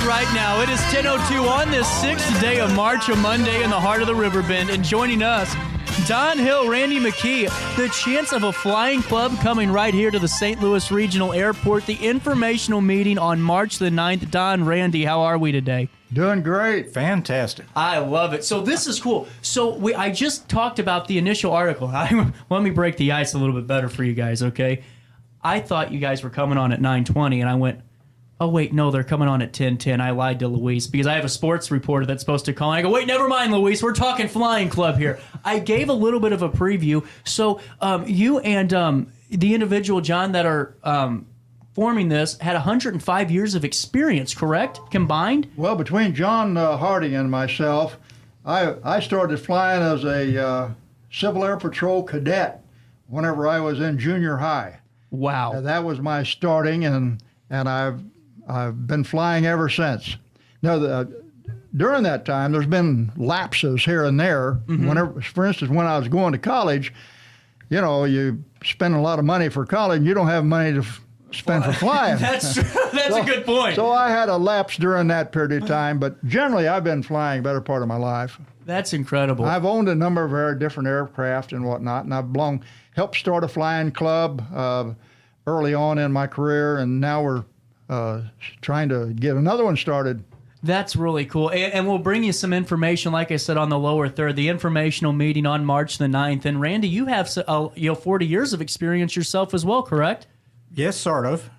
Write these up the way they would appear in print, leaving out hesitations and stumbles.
right now. It is 10:02 on this 6th day of March, a Monday in the heart of the Riverbend. And joining us, Don Hill, Randy McKee, the chance of a flying club coming right here to the St. Louis Regional Airport, the informational meeting on March the 9th. Don, Randy, how are we today? Doing great. Fantastic. I love it. So this is cool. So I just talked about the initial article. Let me break the ice a little bit better for you guys, okay? I thought you guys were coming on at 9:20, and I went, oh, wait, no, they're coming on at 10:10. I lied to Luis because I have a sports reporter that's supposed to call. And I go, wait, never mind, Luis. We're talking flying club here. I gave a little bit of a preview. So you and the individual, John, that are forming this had 105 years of experience, correct, combined? Well, between John Harding and myself, I started flying as a Civil Air Patrol cadet whenever I was in junior high. Wow. That was my starting, and I've been flying ever since. Now, during that time, there's been lapses here and there. Mm-hmm. Whenever, for instance, when I was going to college, you know, you spend a lot of money for college, and you don't have money to spend for flying. That's true. That's a good point. So I had a lapse during that period of time, but generally I've been flying better part of my life. That's incredible. I've owned a number of different aircraft and whatnot, and I've helped start a flying club early on in my career, and now we're trying to get another one started. That's really cool. And we'll bring you some information, like I said, on the lower third, the informational meeting on March the 9th. And Randy, you have 40 years of experience yourself as well, correct? Yes, sort of.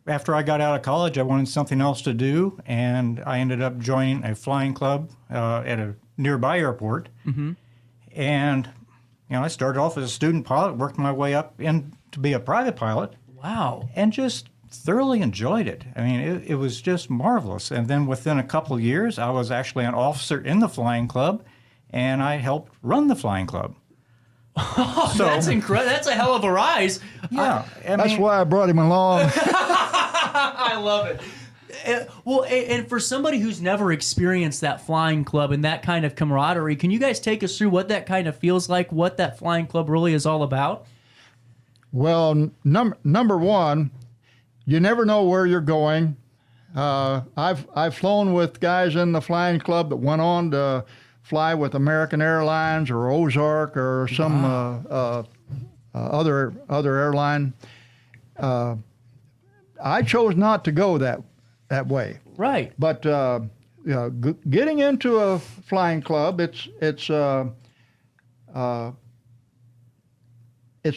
After I got out of college, I wanted something else to do, and I ended up joining a flying club at a nearby airport. Mm-hmm. And I started off as a student pilot, worked my way up to be a private pilot. Wow. And just thoroughly enjoyed it. I mean, it was just marvelous. And then within a couple of years, I was actually an officer in the flying club, and I helped run the flying club. Oh, so, that's incredible. That's a hell of a rise. Yeah. That's why I brought him along. I love it. Well, and for somebody who's never experienced that flying club and that kind of camaraderie, can you guys take us through what that kind of feels like, what that flying club really is all about? Well, number one, you never know where you're going. I've flown with guys in the flying club that went on to fly with American Airlines or Ozark or some other airline. I chose not to go that way. Right. But getting into a flying club, it's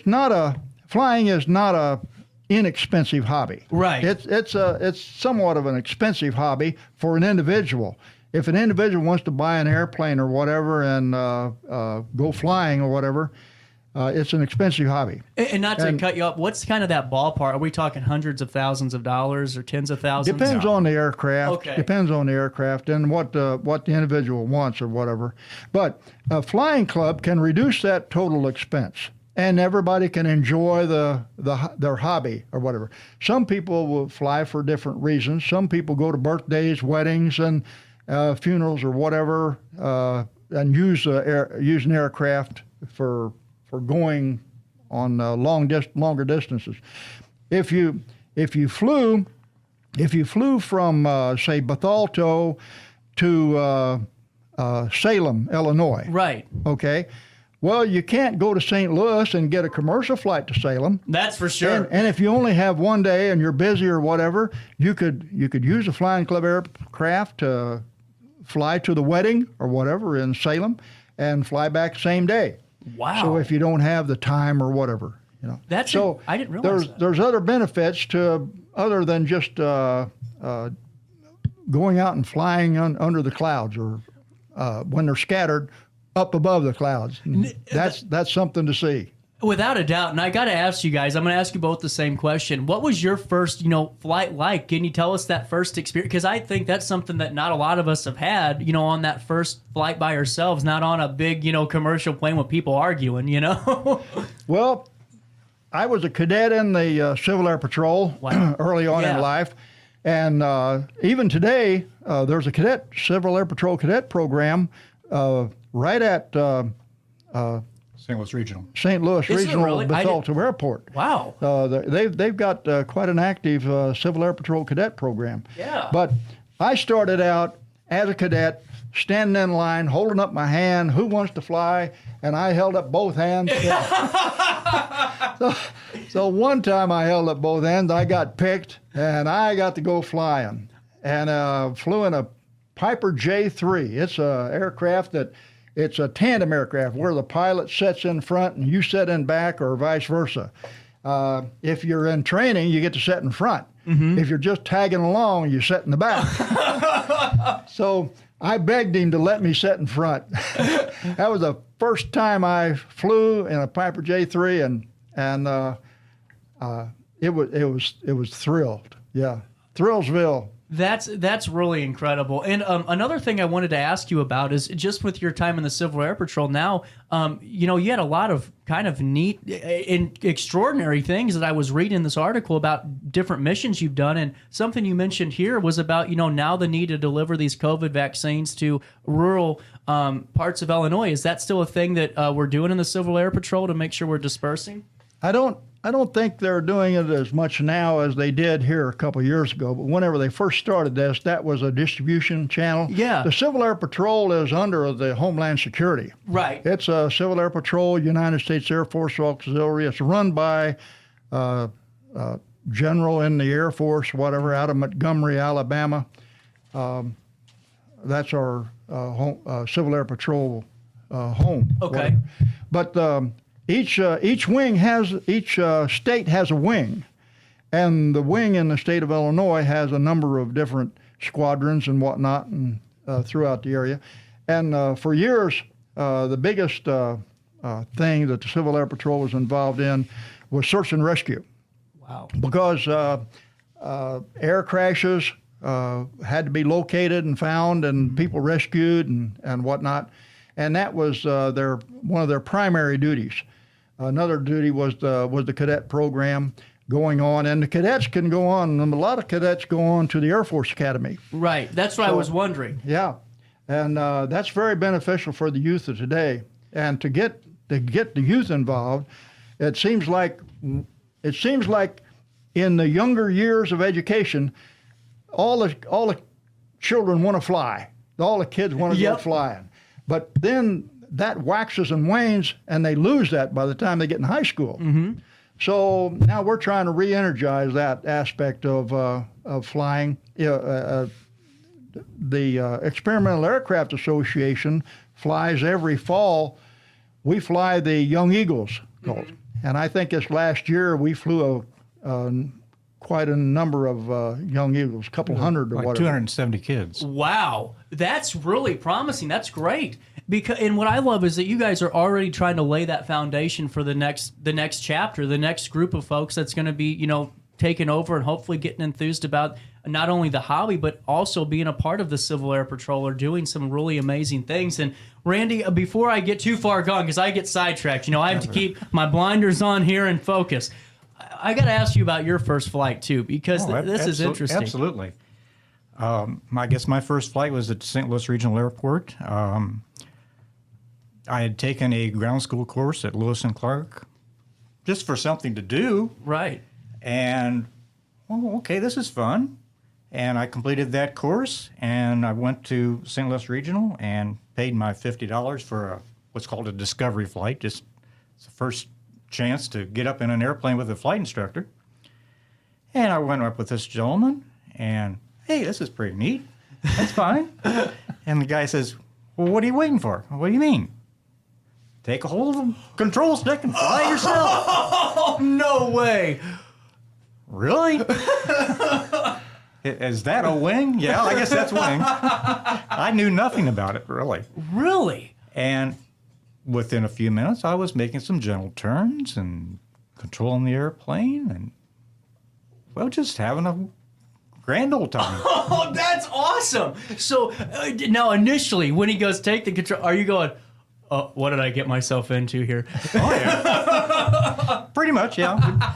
not flying is not a inexpensive hobby. Right. It's somewhat of an expensive hobby for an individual. If an individual wants to buy an airplane or whatever and go flying or whatever, it's an expensive hobby. And not to cut you up, what's kind of that ballpark? Are we talking hundreds of thousands of dollars or tens of thousands? Depends on the aircraft. Okay. Depends on the aircraft and what the individual wants or whatever. But a flying club can reduce that total expense, and everybody can enjoy their hobby or whatever. Some people will fly for different reasons. Some people go to birthdays, weddings, and funerals or whatever, and use an aircraft for going on longer distances. If you flew from say Bethalto to Salem, Illinois, right? Okay. Well, you can't go to St. Louis and get a commercial flight to Salem. That's for sure. And if you only have one day and you're busy or whatever, you could use a flying club aircraft to fly to the wedding or whatever in Salem and fly back same day. Wow. So if you don't have the time or whatever, I didn't realize there's other benefits to other than just going out and flying under the clouds or when they're scattered up above the clouds. That's something to see. Without a doubt. And I got to ask you guys, I'm going to ask you both the same question. What was your first, flight like? Can you tell us that first experience? Because I think that's something that not a lot of us have had, on that first flight by ourselves, not on a big, commercial plane with people arguing, Well, I was a cadet in the Civil Air Patrol early on in life. And even today, there's a Civil Air Patrol cadet program right at St. Louis Regional. St. Louis Is it Regional really? Bethalto Airport. Wow. They've got quite an active Civil Air Patrol cadet program. Yeah. But I started out as a cadet, standing in line, holding up my hand, who wants to fly? And I held up both hands. So one time I held up both hands, I got picked, and I got to go flying. And flew in a Piper J3. It's a aircraft it's a tandem aircraft where the pilot sits in front and you sit in back, or vice versa. If you're in training, you get to sit in front. Mm-hmm. If you're just tagging along, you sit in the back. So I begged him to let me sit in front. That was the first time I flew in a Piper J3, and it was thrilled. Yeah, Thrillsville. That's really incredible. And another thing I wanted to ask you about is just with your time in the Civil Air Patrol now, you had a lot of kind of neat and extraordinary things that I was reading in this article about different missions you've done. And something you mentioned here was about, now the need to deliver these COVID vaccines to rural parts of Illinois. Is that still a thing that we're doing in the Civil Air Patrol to make sure we're dispersing? I don't think they're doing it as much now as they did here a couple of years ago. But whenever they first started this, that was a distribution channel. Yeah. The Civil Air Patrol is under the Homeland Security. Right. It's a Civil Air Patrol, United States Air Force Auxiliary. It's run by general in the Air Force, whatever, out of Montgomery, Alabama. That's our Civil Air Patrol home. Okay. Whatever. But each state has a wing, and the wing in the state of Illinois has a number of different squadrons and whatnot, and throughout the area. And for years, the biggest thing that the Civil Air Patrol was involved in was search and rescue. Wow. Because air crashes had to be located and found, and people rescued and whatnot. And that was one of their primary duties. Another duty was the cadet program going on, and the cadets can go on. A lot of cadets go on to the Air Force Academy. Right. That's what I was wondering. Yeah, and that's very beneficial for the youth of today. And to get the youth involved, it seems like in the younger years of education, all the children want to fly. All the kids want to go flying. But then that waxes and wanes, and they lose that by the time they get in high school. Mm-hmm. So now we're trying to re-energize that aspect of flying. The Experimental Aircraft Association flies every fall. We fly the Young Eagles, and I think this last year we flew quite a number of Young Eagles, a couple hundred or like whatever. 270 kids. Wow, that's really promising. That's great. And what I love is that you guys are already trying to lay that foundation for the next chapter, the next group of folks that's going to be, taking over and hopefully getting enthused about not only the hobby, but also being a part of the Civil Air Patrol or doing some really amazing things. And Randy, before I get too far gone, because I get sidetracked, I have to keep my blinders on here and focus. I got to ask you about your first flight too, because this is interesting. Absolutely. I guess my first flight was at St. Louis Regional Airport. I had taken a ground school course at Lewis and Clark just for something to do. Right. And, okay, this is fun. And I completed that course, and I went to St. Louis Regional and paid my $50 for what's called a discovery flight. It's the first chance to get up in an airplane with a flight instructor. And I went up with this gentleman, and, hey, this is pretty neat. That's fine. And the guy says, well, what are you waiting for? What do you mean? Take a hold of the control stick and fly yourself. Oh, no way. Really? Is that a wing? Yeah, I guess that's wing. I knew nothing about it, really. Really? And within a few minutes, I was making some gentle turns and controlling the airplane and, well, just having a grand old time. Oh, that's awesome. So now initially, when he goes, take the control, are you going, what did I get myself into here? Oh, yeah. Pretty much, yeah.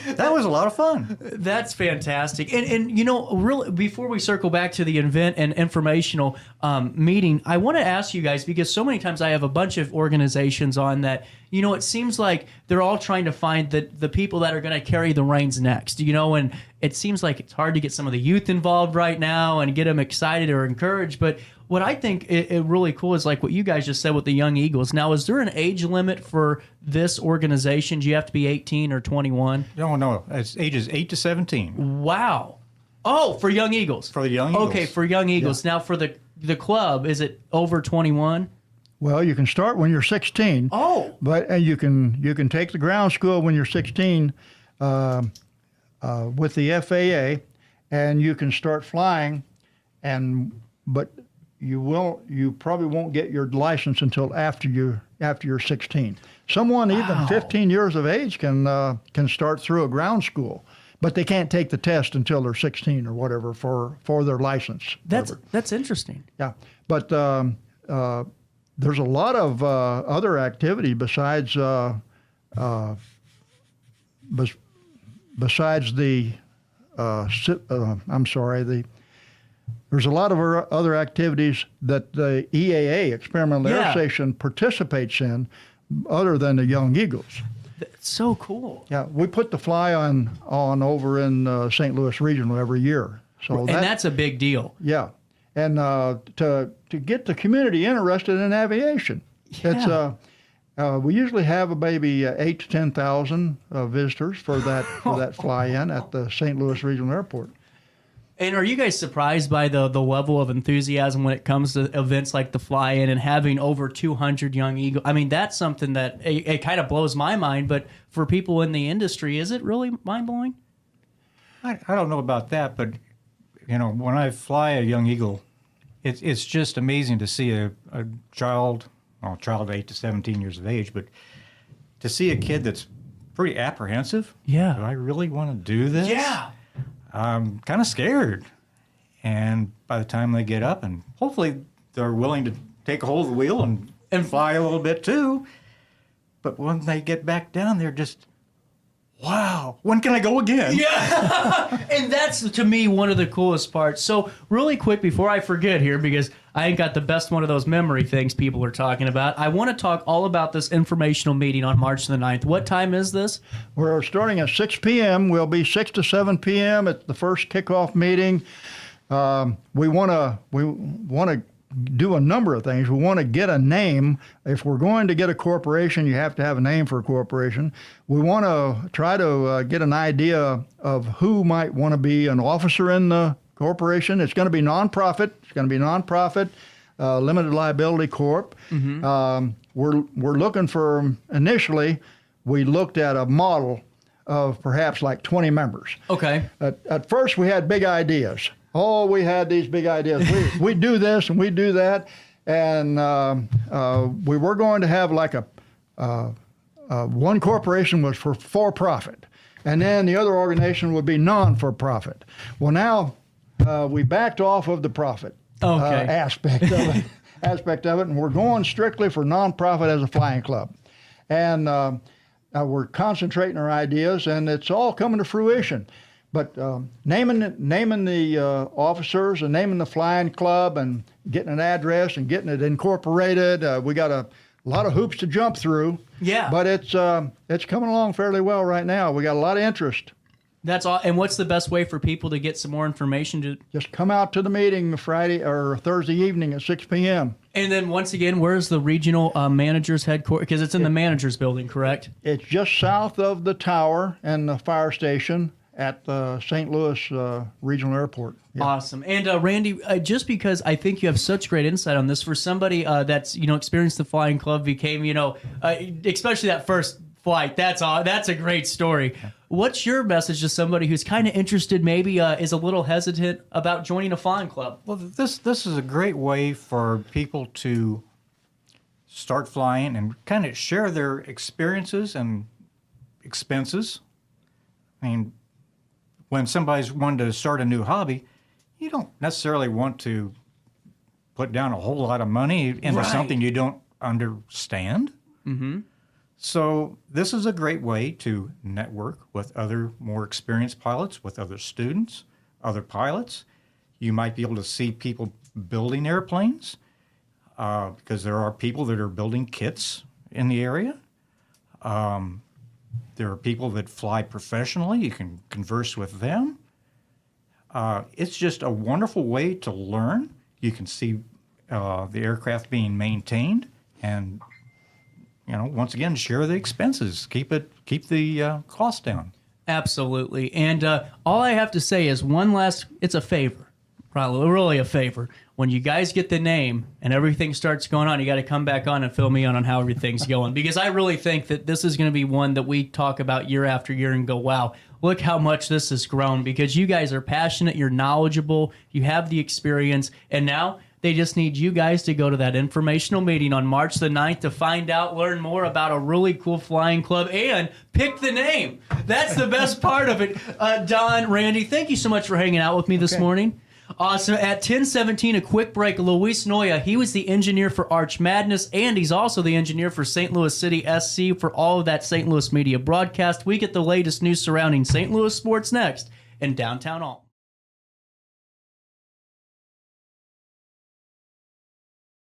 That was a lot of fun. That's fantastic. And really, before we circle back to the event and informational meeting, I want to ask you guys, because so many times I have a bunch of organizations on that, it seems like they're all trying to find the people that are going to carry the reins next, and it seems like it's hard to get some of the youth involved right now and get them excited or encouraged. But what I think it really cool is like what you guys just said with the Young Eagles. Now, is there an age limit for this organization? Do you have to be 18 or 21? No. It's ages 8 to 17. Wow. Oh, for Young Eagles. For the Young Eagles. Okay, for Young Eagles. Yeah. Now, for the club, is it over 21? Well, you can start when you're 16. Oh. But you can take the ground school when you're 16 with the FAA, and you can start flying, but you probably won't get your license until after you're 16. Someone even 15 years of age can start through a ground school, but they can't take the test until they're 16 or whatever for their license. That's interesting. Yeah, but there's a lot of other activity besides the there's a lot of other activities that the EAA, Experimental Air Station, participates in other than the Young Eagles. That's so cool. Yeah, we put the fly on over in St. Louis Regional every year. So that's a big deal. Yeah, and to get the community interested in aviation. Yeah. We usually have maybe 8 to 10,000 visitors for that fly-in at the St. Louis Regional Airport. And are you guys surprised by the level of enthusiasm when it comes to events like the fly-in and having over 200 Young Eagles? I mean, that's something that it kind of blows my mind, but for people in the industry, is it really mind-blowing? I don't know about that, but, when I fly a Young Eagle, it's just amazing to see a child 8 to 17 years of age, but to see a kid that's pretty apprehensive. Yeah. Do I really want to do this? Yeah. I'm kind of scared. And by the time they get up, and hopefully they're willing to take a hold of the wheel and fly a little bit too. But when they get back down, they're just, wow, when can I go again? Yeah. And that's, to me, one of the coolest parts. So really quick, before I forget here, because I ain't got the best one of those memory things people are talking about, I want to talk all about this informational meeting on March the 9th. What time is this? We're starting at 6 p.m. We'll be 6 to 7 p.m. at the first kickoff meeting. We want to do a number of things. We want to get a name. If we're going to get a corporation, you have to have a name for a corporation. We want to try to get an idea of who might want to be an officer in the corporation. It's going to be nonprofit. It's going to be nonprofit, limited liability corp. Mm-hmm. We're looking for, initially, we looked at a model of perhaps like 20 members. Okay. At first, we had big ideas. Oh, we had these big ideas. We do this and we do that. And we were going to have like one corporation was for-profit. And then the other organization would be non-for-profit. Well, now we backed off of the profit aspect of it, and we're going strictly for nonprofit as a flying club. And we're concentrating our ideas, and it's all coming to fruition. But naming the officers and naming the flying club and getting an address and getting it incorporated, we got a lot of hoops to jump through. Yeah. But it's coming along fairly well right now. We got a lot of interest. That's all. And what's the best way for people to get some more information? Just come out to the meeting Friday or Thursday evening at 6 p.m. And then once again, where's the regional manager's headquarters? Because it's in the manager's building, correct? It's just south of the tower and the fire station at the St. Louis Regional Airport. Yeah. Awesome. And Randy, just because I think you have such great insight on this, for somebody that's experienced the flying club, became especially that first flight. That's a great story. What's your message to somebody who's kind of interested, maybe is a little hesitant about joining a flying club? Well, this is a great way for people to start flying and kind of share their experiences and expenses. I mean, when somebody's wanting to start a new hobby, you don't necessarily want to put down a whole lot of money into something you don't understand. Mm-hmm. So this is a great way to network with other more experienced pilots, with other students, other pilots. You might be able to see people building airplanes because there are people that are building kits in the area. There are people that fly professionally. You can converse with them. It's just a wonderful way to learn. You can see the aircraft being maintained, and once again, share the expenses. Keep the cost down. Absolutely. And all I have to say is it's a favor, probably really a favor. When you guys get the name and everything starts going on, you got to come back on and fill me on how everything's going. Because I really think that this is going to be one that we talk about year after year and go, wow, look how much this has grown. Because you guys are passionate, you're knowledgeable, you have the experience, and now they just need you guys to go to that informational meeting on March the 9th to find out, learn more about a really cool flying club, and pick the name. That's the best part of it. Don, Randy, thank you so much for hanging out with me this morning. So at 10:17, a quick break. Luis Noya, he was the engineer for Arch Madness, and he's also the engineer for St. Louis City SC for all of that St. Louis media broadcast. We get the latest news surrounding St. Louis sports next in downtown Alton.